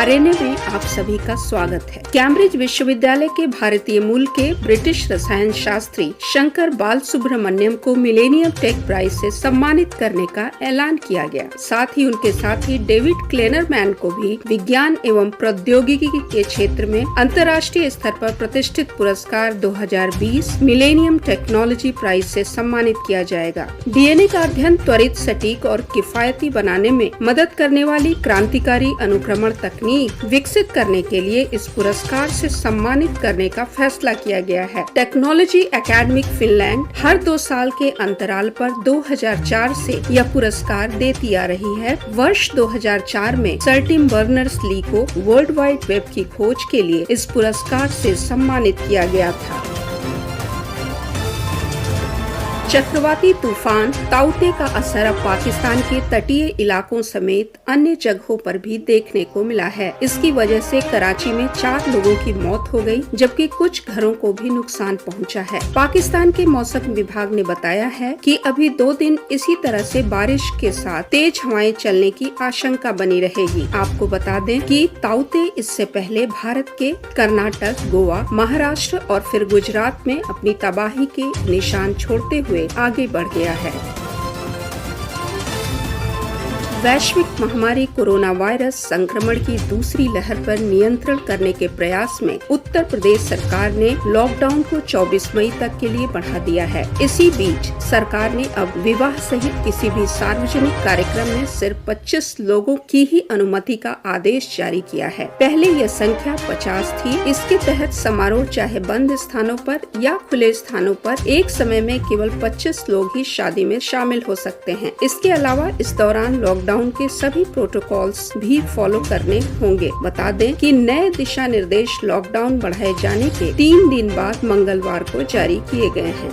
RNA में आप सभी का स्वागत है। कैम्ब्रिज विश्वविद्यालय के भारतीय मूल के ब्रिटिश रसायन शास्त्री शंकर बालसुब्रमण्यम को मिलेनियम टेक प्राइज से सम्मानित करने का ऐलान किया गया। साथ ही उनके साथी डेविड क्लेनरमैन को भी विज्ञान एवं प्रौद्योगिकी के क्षेत्र में अंतर्राष्ट्रीय स्तर पर प्रतिष्ठित पुरस्कार 2020 मिलेनियम टेक्नोलॉजी प्राइज से सम्मानित किया जाएगा। डीएनए का अध्ययन त्वरित, सटीक और किफायती बनाने में मदद करने वाली क्रांतिकारी अनुक्रमण तकनीक विकसित करने के लिए इस पुरस्कार से सम्मानित करने का फैसला किया गया है। टेक्नोलॉजी एकेडमिक फिनलैंड हर 2 साल के अंतराल पर 2004 से यह पुरस्कार देती आ रही है। वर्ष 2004 में सर टिम बर्नर्स-ली को वर्ल्ड वाइड वेब की खोज के लिए इस पुरस्कार से सम्मानित किया गया था। चक्रवाती तूफान ताउते का असर अब पाकिस्तान के तटीय इलाकों समेत अन्य जगहों पर भी देखने को मिला है। इसकी वजह से कराची में 4 लोगों की मौत हो गई, जबकि कुछ घरों को भी नुकसान पहुंचा है। पाकिस्तान के मौसम विभाग ने बताया है कि अभी 2 दिन इसी तरह से बारिश के साथ तेज हवाएं चलने की आशंका बनी रहेगी। आपको बता दें कि ताउते इससे पहले भारत के कर्नाटक, गोवा, महाराष्ट्र और फिर गुजरात में अपनी तबाही के निशान छोड़ते हुए आगे बढ़ गया है। वैश्विक महामारी कोरोना वायरस संक्रमण की दूसरी लहर पर नियंत्रण करने के प्रयास में उत्तर प्रदेश सरकार ने लॉकडाउन को 24 मई तक के लिए बढ़ा दिया है। इसी बीच सरकार ने अब विवाह सहित किसी भी सार्वजनिक कार्यक्रम में सिर्फ 25 लोगों की ही अनुमति का आदेश जारी किया है। पहले यह संख्या 50 थी। इसके तहत समारोह चाहे बंद स्थानों पर या खुले स्थानों पर एक समय में केवल 25 लोग ही शादी में शामिल हो सकते हैं। इसके अलावा इस दौरान लॉकडाउन के सभी प्रोटोकॉल्स भी फॉलो करने होंगे। बता दें कि नए दिशा निर्देश लॉकडाउन बढ़ाए जाने के 3 दिन बाद मंगलवार को जारी किए गए हैं।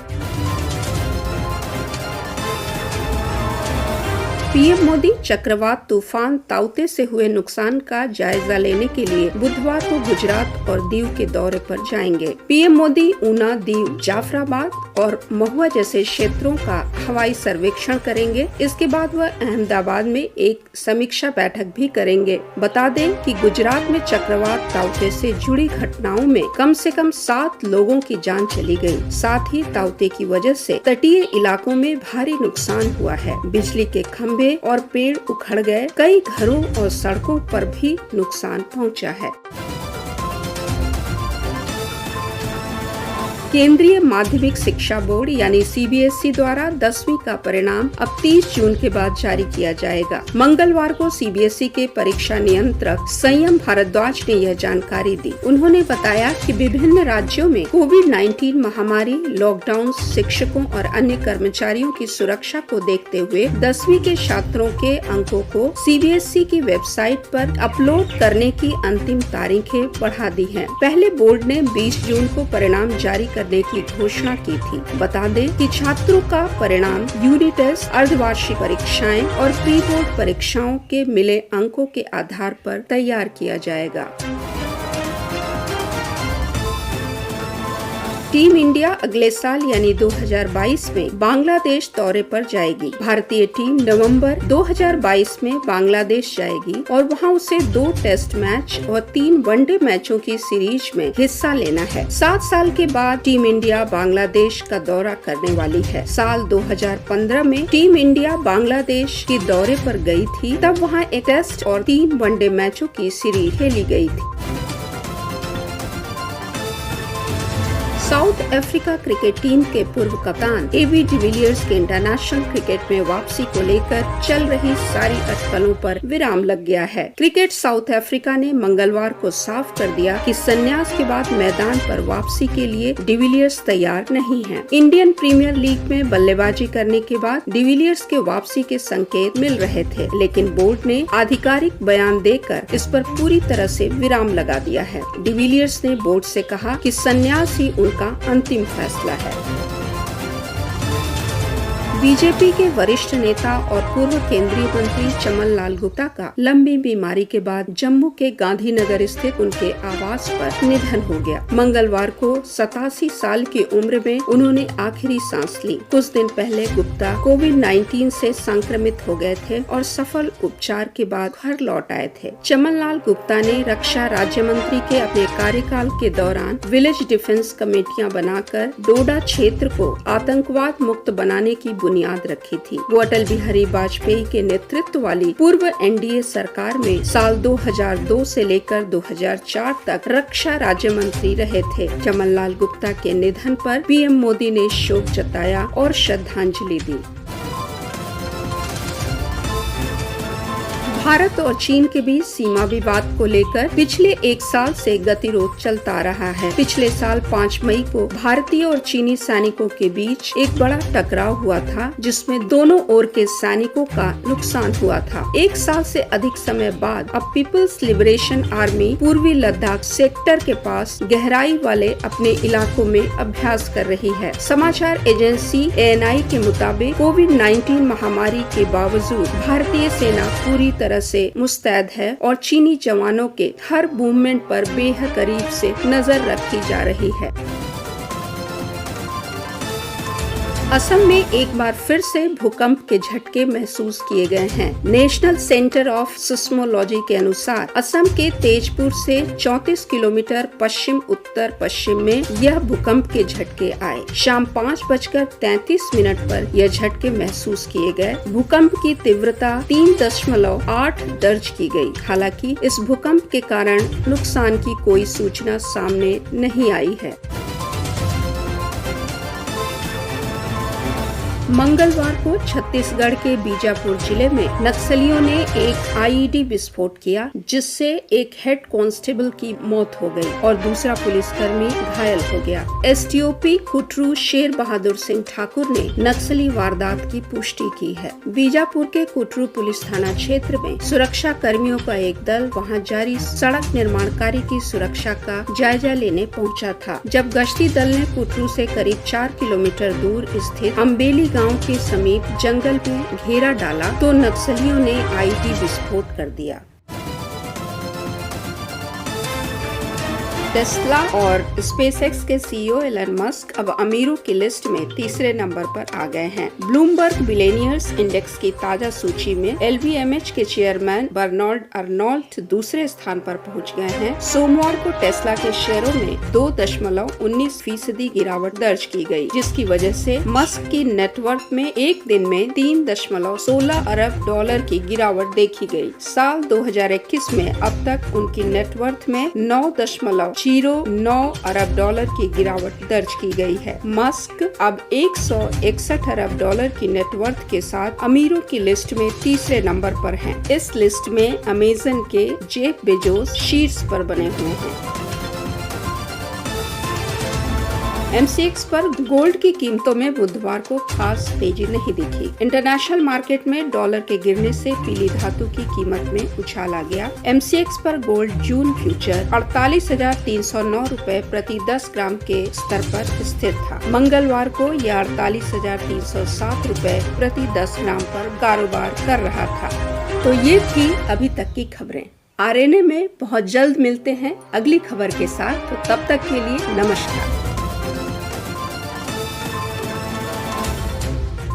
पीएम मोदी चक्रवात तूफान ताउते से हुए नुकसान का जायजा लेने के लिए बुधवार को गुजरात और दीव के दौरे पर जाएंगे। पीएम मोदी ऊना, दीव, जाफराबाद और महुआ जैसे क्षेत्रों का हवाई सर्वेक्षण करेंगे। इसके बाद वह अहमदाबाद में एक समीक्षा बैठक भी करेंगे। बता दें कि गुजरात में चक्रवात ताउते से जुड़ी घटनाओं में कम से कम 7 लोगों की जान चली गई। साथ ही ताउते की वजह से तटीय इलाकों में भारी नुकसान हुआ है। बिजली के खंभे और पेड़ उखड़ गए। कई घरों और सड़कों पर भी नुकसान पहुंचा है। केंद्रीय माध्यमिक शिक्षा बोर्ड यानी सीबीएसई द्वारा 10वीं का परिणाम अब 30 जून के बाद जारी किया जाएगा। मंगलवार को सीबीएसई के परीक्षा नियंत्रक संयम भारद्वाज ने यह जानकारी दी। उन्होंने बताया कि विभिन्न राज्यों में कोविड-19 महामारी, लॉकडाउन, शिक्षकों और अन्य कर्मचारियों की सुरक्षा को देखते हुए 10वीं के छात्रों के अंकों को सीबीएसई की वेबसाइट पर अपलोड करने की अंतिम तारीखें बढ़ा दी है। पहले बोर्ड ने 20 जून को परिणाम जारी करने की घोषणा की थी। बता दें कि छात्रों का परिणाम यूनिट टेस्ट, अर्धवार्षिक परीक्षाएं और प्री बोर्ड परीक्षाओं के मिले अंकों के आधार पर तैयार किया जाएगा। टीम इंडिया अगले साल यानी 2022 में बांग्लादेश दौरे पर जाएगी। भारतीय टीम नवंबर 2022 में बांग्लादेश जाएगी और वहां उसे 2 टेस्ट मैच और 3 वनडे मैचों की सीरीज में हिस्सा लेना है। 7 साल के बाद टीम इंडिया बांग्लादेश का दौरा करने वाली है। साल 2015 में टीम इंडिया बांग्लादेश के दौरे पर गई थी। तब वहाँ एक टेस्ट और 3 वनडे मैचों की सीरीज खेली गई थी। साउथ अफ्रीका क्रिकेट टीम के पूर्व कप्तान एबी डिविलियर्स के इंटरनेशनल क्रिकेट में वापसी को लेकर चल रही सारी अटकलों पर विराम लग गया है। क्रिकेट साउथ अफ्रीका ने मंगलवार को साफ कर दिया कि संन्यास के बाद मैदान पर वापसी के लिए डिविलियर्स तैयार नहीं हैं। इंडियन प्रीमियर लीग में बल्लेबाजी करने के बाद डिविलियर्स के वापसी के संकेत मिल रहे थे, लेकिन बोर्ड ने आधिकारिक बयान देकर इस पर पूरी तरह से विराम लगा दिया है। डिविलियर्स ने बोर्ड से कहा कि संन्यास ही उनका अंतिम फैसला है। बीजेपी के वरिष्ठ नेता और पूर्व केंद्रीय मंत्री चमन लाल गुप्ता का लंबी बीमारी के बाद जम्मू के गांधीनगर स्थित उनके आवास पर निधन हो गया। मंगलवार को 87 साल की उम्र में उन्होंने आखिरी सांस ली। कुछ दिन पहले गुप्ता कोविड-19 से संक्रमित हो गए थे और सफल उपचार के बाद घर लौट आए थे। चमन लाल गुप्ता ने रक्षा राज्य मंत्री के अपने कार्यकाल के दौरान विलेज डिफेंस कमेटियां बनाकर डोडा क्षेत्र को आतंकवाद मुक्त बनाने की बुनियाद रखी थी। वो अटल बिहारी वाजपेयी के नेतृत्व वाली पूर्व एनडीए सरकार में साल 2002 से लेकर 2004 तक रक्षा राज्य मंत्री रहे थे। चमन लाल गुप्ता के निधन पर पीएम मोदी ने शोक जताया और श्रद्धांजलि दी। भारत और चीन के बीच सीमा विवाद को लेकर पिछले एक साल से गतिरोध चलता रहा है। पिछले साल 5 मई को भारतीय और चीनी सैनिकों के बीच एक बड़ा टकराव हुआ था, जिसमें दोनों ओर के सैनिकों का नुकसान हुआ था। एक साल से अधिक समय बाद अब पीपल्स लिबरेशन आर्मी पूर्वी लद्दाख सेक्टर के पास गहराई वाले अपने इलाकों में अभ्यास कर रही है। समाचार एजेंसी ANI के मुताबिक कोविड-19 महामारी के बावजूद भारतीय सेना पूरी तरह से मुस्तैद है और चीनी जवानों के हर मूवमेंट पर बेहद करीब से नजर रखी जा रही है। असम में एक बार फिर से भूकंप के झटके महसूस किए गए हैं। नेशनल सेंटर ऑफ सिस्मोलॉजी के अनुसार असम के तेजपुर से 34 किलोमीटर पश्चिम उत्तर पश्चिम में यह भूकंप के झटके आए। शाम 5:33 पर यह झटके महसूस किए गए। भूकंप की तीव्रता 3.8 दर्ज की गई। हालांकि इस भूकंप के कारण नुकसान की कोई सूचना सामने नहीं आई है। मंगलवार को छत्तीसगढ़ के बीजापुर जिले में नक्सलियों ने एक IED विस्फोट किया, जिससे एक हेड कांस्टेबल की मौत हो गई और दूसरा पुलिसकर्मी घायल हो गया। STOP कुटरू शेर बहादुर सिंह ठाकुर ने नक्सली वारदात की पुष्टि की है। बीजापुर के कुटरू पुलिस थाना क्षेत्र में सुरक्षा कर्मियों का एक दल वहां जारी सड़क निर्माण कार्य की सुरक्षा का जायजा लेने पहुंचा था। जब गश्ती दल ने कुटरू से करीब 4 किलोमीटर दूर स्थित अम्बेली गांव के समीप जंगल में घेरा डाला तो नक्सलियों ने IED विस्फोट कर दिया। टेस्ला और स्पेसएक्स के CEO एलन मस्क अब अमीरों की लिस्ट में तीसरे नंबर पर आ गए हैं। ब्लूमबर्ग बिलियनियर्स इंडेक्स की ताजा सूची में LVMH के चेयरमैन बर्नार्ड अर्नोल्ट दूसरे स्थान पर पहुंच गए हैं। सोमवार को टेस्ला के शेयरों में 2.19% गिरावट दर्ज की गई, जिसकी वजह से मस्क की नेटवर्थ में एक दिन में $3.16 अरब की गिरावट देखी गई। साल 2021 में अब तक उनकी नेटवर्थ में 9.09 अरब की गिरावट दर्ज की गई है। मस्क अब $161 अरब की नेटवर्थ के साथ अमीरों की लिस्ट में तीसरे नंबर पर हैं। इस लिस्ट में अमेज़न के जेफ बेजोस शीर्ष पर बने हुए हैं। MCX पर गोल्ड की कीमतों में बुधवार को खास तेजी नहीं दिखी। इंटरनेशनल मार्केट में डॉलर के गिरने से पीली धातु की कीमत में उछाल आ गया। MCX पर गोल्ड जून फ्यूचर 48,309 रुपए प्रति 10 ग्राम के स्तर पर स्थिर था। मंगलवार को यह 48,307 रुपए प्रति 10 ग्राम पर कारोबार कर रहा था। तो ये थी अभी तक की खबरें। RNA में बहुत जल्द मिलते हैं अगली खबर के साथ। तो तब तक के लिए नमस्कार।